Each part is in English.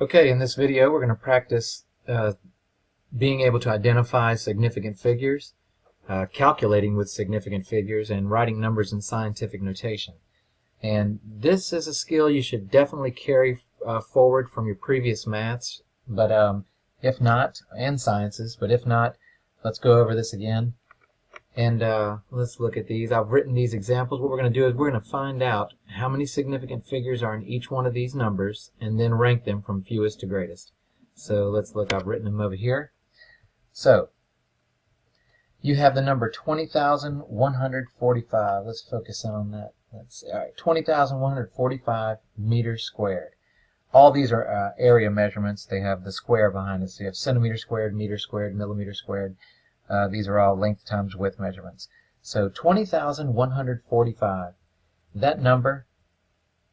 Okay, in this video we're going to practice being able to identify significant figures, calculating with significant figures, and writing numbers in scientific notation. And this is a skill you should definitely carry forward from your previous maths, but if not, and sciences, but if not, let's go over this again. And let's look at these. I've written these examples. What we're going to do is we're going to find out how many significant figures are in each one of these numbers and then rank them from fewest to greatest. So let's look. I've written them over here. So you have the number 20,145. Let's focus on that. Let's see. All right, 20,145 meters squared. All these are area measurements. They have the square behind it. So you have centimeter squared, meter squared, millimeter squared. These are all length times width measurements. So 20,145. That number,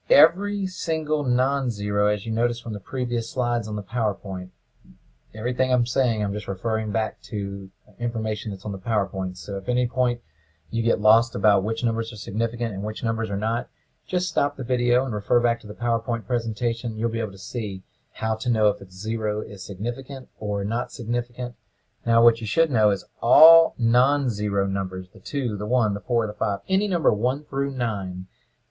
every single non-zero, as you notice from the previous slides on the PowerPoint, everything I'm saying, I'm just referring back to information that's on the PowerPoint. So if at any point you get lost about which numbers are significant and which numbers are not, just stop the video and refer back to the PowerPoint presentation. You'll be able to see how to know if it's zero is significant or not significant. Now what you should know is all non-zero numbers, the 2, the 1, the 4, the 5, any number 1 through 9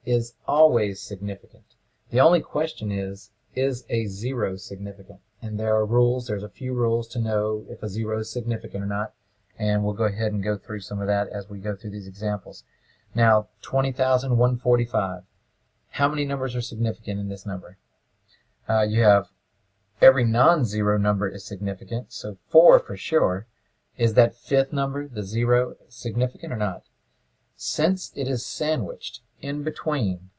is always significant. The only question is a zero significant? And there are rules, there's a few rules to know if a zero is significant or not, and we'll go ahead and go through some of that as we go through these examples. Now 20,145, how many numbers are significant in this number? You have every non-zero number is significant, so 4 for sure. Is that fifth number, the 0, significant or not? Since it is sandwiched in between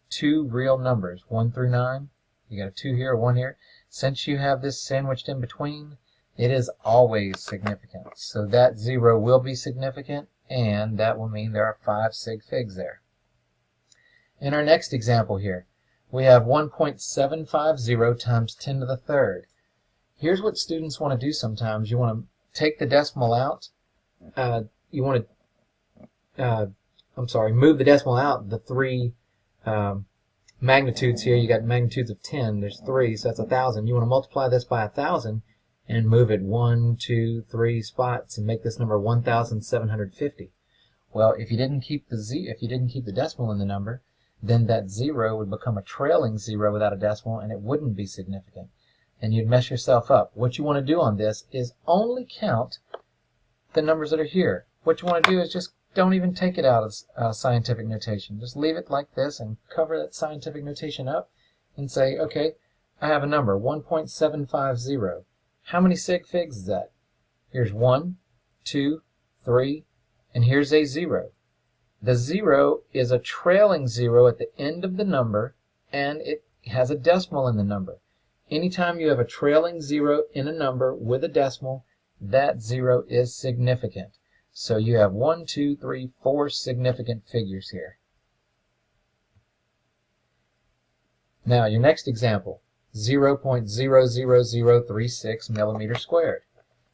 two real numbers, 1 through 9, you got a 2 here, a 1 here, since you have this sandwiched in between, it is always significant. So that 0 will be significant, and that will mean there are 5 sig figs there. In our next example here, we have 1.750 times 10 to the third. Here's what students want to do sometimes. You want to take the decimal out. You want to, move the decimal out. The three magnitudes here, you got magnitudes of 10. There's 3, so that's 1,000. You want to multiply this by 1,000 and move it 1, 2, 3 spots and make this number 1,750. Well, if you didn't keep the decimal in the number, then that 0 would become a trailing 0 without a decimal, and it wouldn't be significant. And you'd mess yourself up. What you want to do on this is only count the numbers that are here. What you want to do is just don't even take it out of scientific notation. Just leave it like this and cover that scientific notation up and say, okay, I have a number, 1.750. How many sig figs is that? Here's 1, 2, 3, and here's a 0. The 0 is a trailing 0 at the end of the number, and it has a decimal in the number. Anytime you have a trailing 0 in a number with a decimal, that 0 is significant. So you have 1, 2, 3, 4 significant figures here. Now your next example, 0.00036 millimeters squared.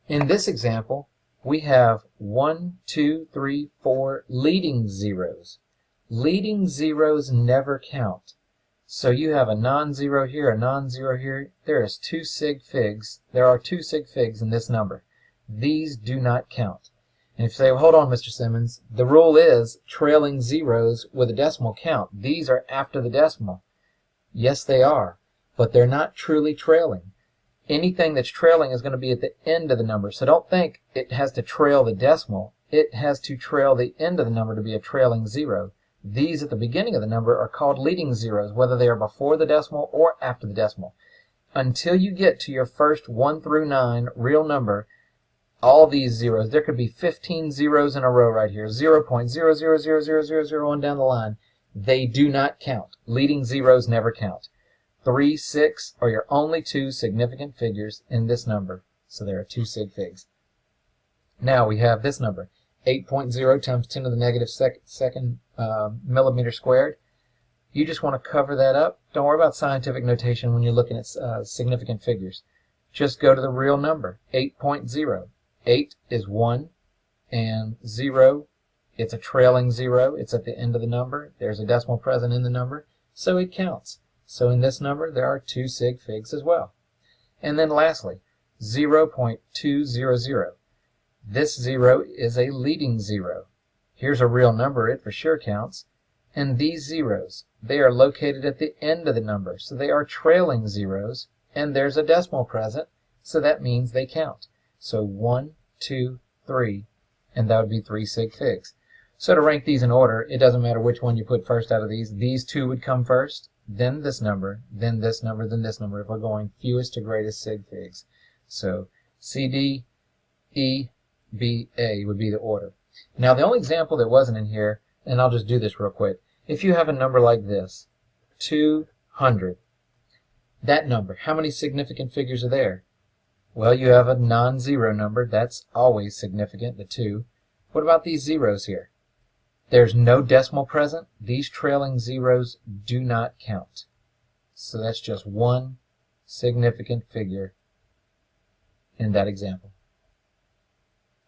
In this example, we have 1, 2, 3, 4 leading zeros. Leading zeros never count. So you have a non-zero here, a non-zero here. There are 2 sig figs in this number. These do not count. And if you say, well, hold on, Mr. Simmons, the rule is trailing zeros with a decimal count. These are after the decimal. Yes, they are, but they're not truly trailing. Anything that's trailing is going to be at the end of the number. So don't think it has to trail the decimal. It has to trail the end of the number to be a trailing 0. These at the beginning of the number are called leading zeros, whether they are before the decimal or after the decimal. Until you get to your first 1 through 9 real number, all these zeros, there could be 15 zeros in a row right here, 0.000000 on down the line. They do not count. Leading zeros never count. 3, 6 are your only 2 significant figures in this number. So there are 2 sig figs. Now we have this number, 8.0 times 10 to the negative second millimeter squared. You just want to cover that up. Don't worry about scientific notation when you're looking at significant figures. Just go to the real number, 8.0. 8 is 1, and 0, it's a trailing 0. It's at the end of the number. There's a decimal present in the number, so it counts. So in this number, there are 2 sig figs as well. And then lastly, 0.200. This 0 is a leading 0. Here's a real number, it for sure counts. And these zeros, they are located at the end of the number, so they are trailing zeros, and there's a decimal present, so that means they count. So 1, 2, 3, and that would be 3 sig figs. So to rank these in order, it doesn't matter which one you put first out of these two would come first, then this number, then this number, then this number, if we're going fewest to greatest sig figs. So C, D, E, B, A would be the order. Now the only example that wasn't in here, and I'll just do this real quick, if you have a number like this, 200, that number, how many significant figures are there? Well, you have a non-zero number, that's always significant, the 2. What about these zeros here? There's no decimal present. These trailing zeros do not count. So that's just one significant figure in that example.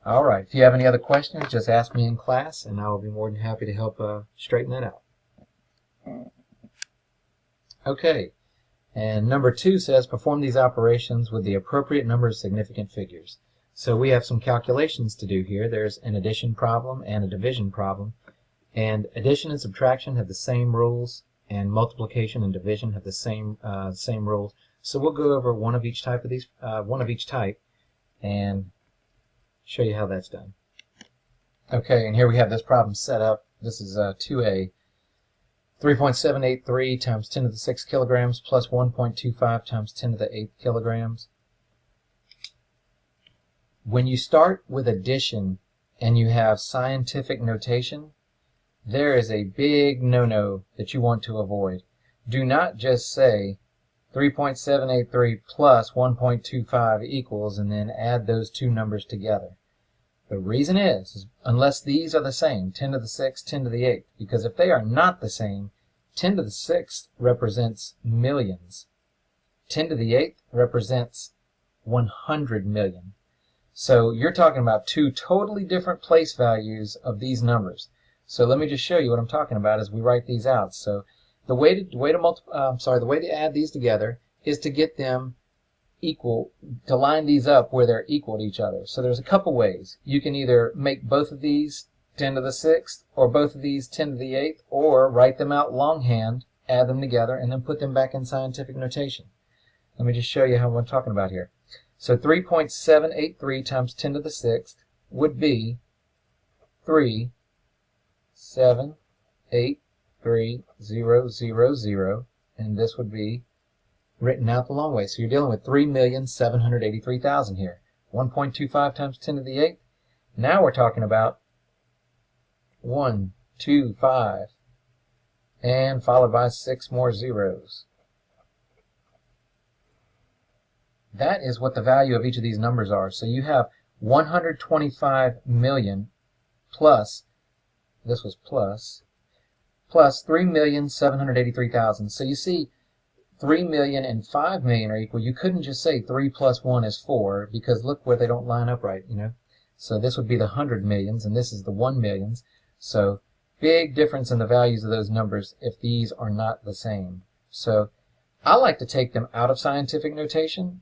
All right, if you have any other questions, just ask me in class, and I will be more than happy to help straighten that out. Okay, and number 2 says perform these operations with the appropriate number of significant figures. So we have some calculations to do here. There's an addition problem and a division problem. And addition and subtraction have the same rules, and multiplication and division have the same rules. So we'll go over one of each type of these, and show you how that's done. Okay, and here we have this problem set up. This is 2a. 3.783 times 10 to the 6 kilograms plus 1.25 times 10 to the 8 kilograms. When you start with addition and you have scientific notation, there is a big no-no that you want to avoid. Do not just say 3.783 plus 1.25 equals and then add those two numbers together. The reason is unless these are the same, 10 to the 6, 10 to the 8, because if they are not the same, 10 to the 6th represents millions. 10 to the 8th represents 100 million. So you're talking about two totally different place values of these numbers. So let me just show you what I'm talking about as we write these out. So the way to add these together is to get them equal, to line these up where they're equal to each other. So there's a couple ways. You can either make both of these 10 to the 6th or both of these 10 to the 8th, or write them out longhand, add them together, and then put them back in scientific notation. Let me just show you how I'm talking about here. So 3.783 times 10 to the 6th would be 3,783,000, and this would be written out the long way. So you're dealing with 3,783,000 here. 1.25 times 10 to the 8th. Now we're talking about 125, and followed by 6 more zeros. That is what the value of each of these numbers are. So you have 125 million plus, this was plus 3,783,000. So you see 3 million and 5 million are equal. You couldn't just say 3 plus 1 is 4, because look where they don't line up right, you know. So this would be the 100 millions, and this is the 1 millions. So big difference in the values of those numbers if these are not the same. So I like to take them out of scientific notation,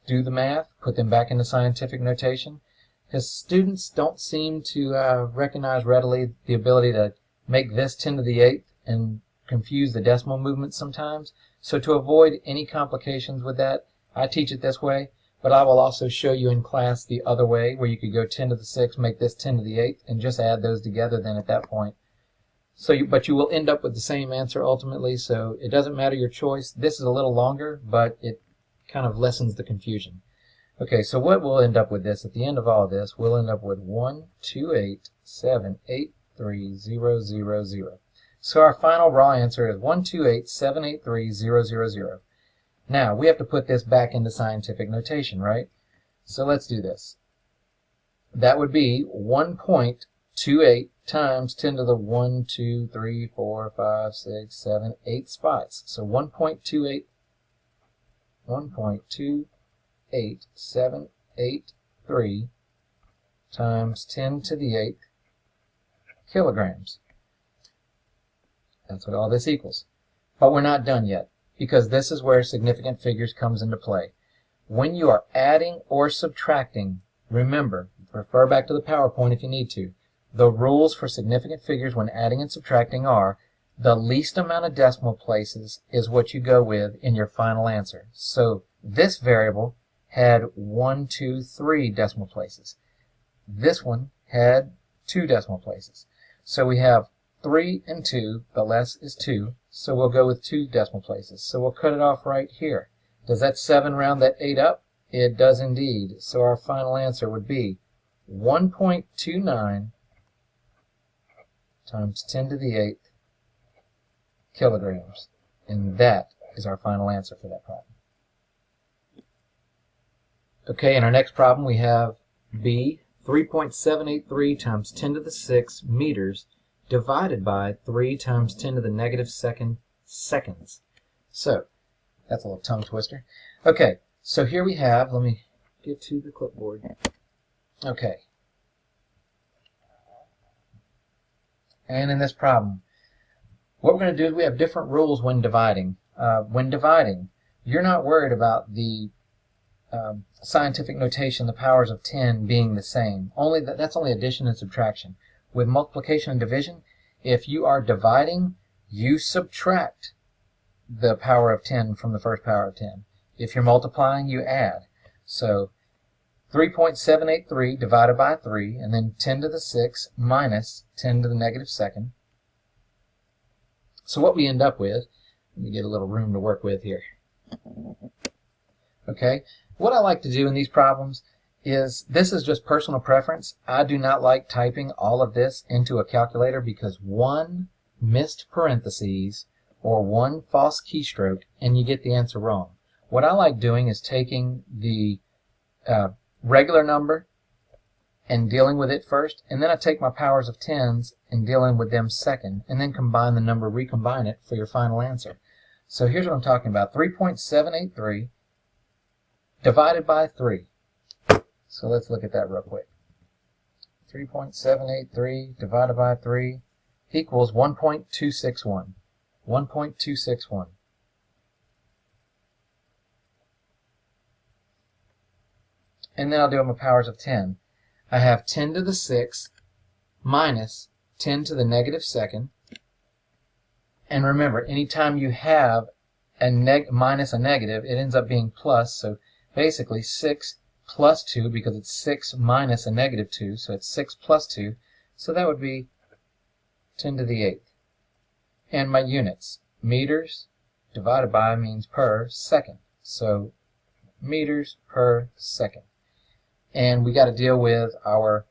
do the math, put them back into scientific notation, because students don't seem to recognize readily the ability to make this 10 to the 8th and confuse the decimal movements sometimes. So to avoid any complications with that, I teach it this way, but I will also show you in class the other way, where you could go 10 to the 6th, make this 10 to the 8th, and just add those together then at that point. So but you will end up with the same answer ultimately, so it doesn't matter your choice. This is a little longer, but it kind of lessens the confusion. Okay, so what we'll end up with this, at the end of all of this, we'll end up with 128,783,000. So our final raw answer is 128,783,000. Now, we have to put this back into scientific notation, right? So let's do this. That would be 1.28 times 10 to the 1, 2, 3, 4, 5, 6, 7, 8 spots. So 1.28783 times 10 to the 8th kilograms. That's what all this equals. But we're not done yet, because this is where significant figures comes into play. when you are adding or subtracting, remember, refer back to the PowerPoint if you need to. The rules for significant figures when adding and subtracting are the least amount of decimal places is what you go with in your final answer. So this variable had 1, 2, 3 decimal places. This one had 2 decimal places. So we have 3 and 2, the less is 2, so we'll go with 2 decimal places. So we'll cut it off right here. Does that 7 round that 8 up? It does indeed. So our final answer would be 1.29 times 10 to the 8th kilograms. And that is our final answer for that problem. Okay, in our next problem we have B, 3.783 times 10 to the 6 meters divided by 3 times 10 to the negative second seconds. So, that's a little tongue twister. Okay, so here we have, let me get to the clipboard. Okay. And in this problem, what we're going to do is we have different rules when dividing. When dividing, you're not worried about the scientific notation, the powers of 10 being the same. That's only addition and subtraction. With multiplication and division, if you are dividing, you subtract the power of 10 from the first power of 10. If you're multiplying, you add. So 3.783 divided by 3, and then 10 to the 6 minus 10 to the negative second. So what we end up with, let me get a little room to work with here. Okay, what I like to do in these problems is, this is just personal preference. I do not like typing all of this into a calculator because one missed parentheses or one false keystroke and you get the answer wrong. What I like doing is taking the regular number and dealing with it first, and then I take my powers of 10s and dealing with them second, and then combine the number, recombine it for your final answer. So here's what I'm talking about. 3.783 divided by 3. So let's look at that real quick. 3.783 divided by 3 equals 1.261. 1.261. And then I'll do my powers of 10. I have 10 to the 6 minus 10 to the negative second. And remember, anytime you have a minus a negative, it ends up being plus. So basically 6 plus 2, because it's 6 minus a negative 2, so it's 6 plus 2. So that would be 10 to the 8th. And my units, meters divided by means per second. So meters per second. And we got to deal with our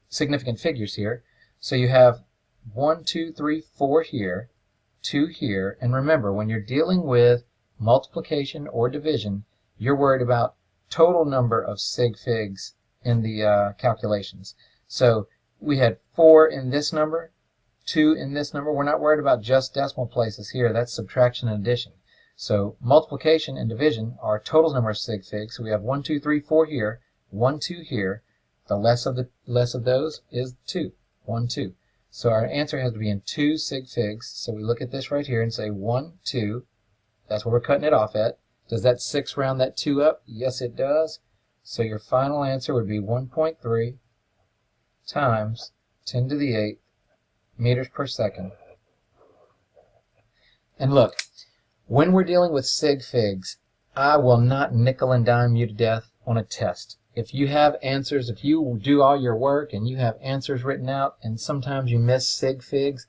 significant figures here. So you have 1, 2, 3, 4 here, 2 here, and remember, when you're dealing with multiplication or division, you're worried about total number of sig figs in the calculations. So we had 4 in this number, 2 in this number. We're not worried about just decimal places here. That's subtraction and addition. So multiplication and division are total number of sig figs. So we have 1, 2, 3, 4 here, 1, 2 here. The less of those is 2, 1, 2. So our answer has to be in 2 sig figs. So we look at this right here and say 1, 2. That's where we're cutting it off at. Does that 6 round that 2 up? Yes, it does. So your final answer would be 1.3 times 10 to the 8th meters per second. And look, when we're dealing with sig figs, I will not nickel and dime you to death on a test. If you have answers, if you do all your work and you have answers written out and sometimes you miss sig figs,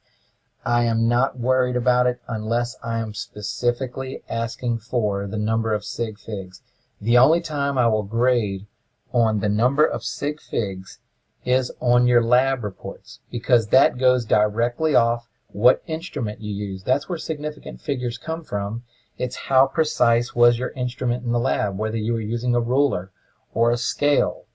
I am not worried about it unless I am specifically asking for the number of sig figs. The only time I will grade on the number of sig figs is on your lab reports, because that goes directly off what instrument you use. That's where significant figures come from. It's how precise was your instrument in the lab, whether you were using a ruler or a scale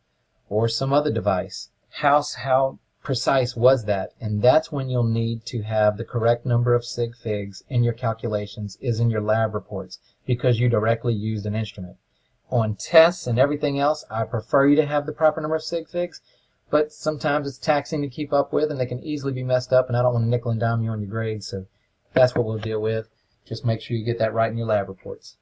or some other device. How precise was that? And that's when you'll need to have the correct number of sig figs in your calculations, is in your lab reports, because you directly used an instrument. On tests and everything else, I prefer you to have the proper number of sig figs, but sometimes it's taxing to keep up with and they can easily be messed up, and I don't want to nickel and dime you on your grades, so that's what we'll deal with. Just make sure you get that right in your lab reports.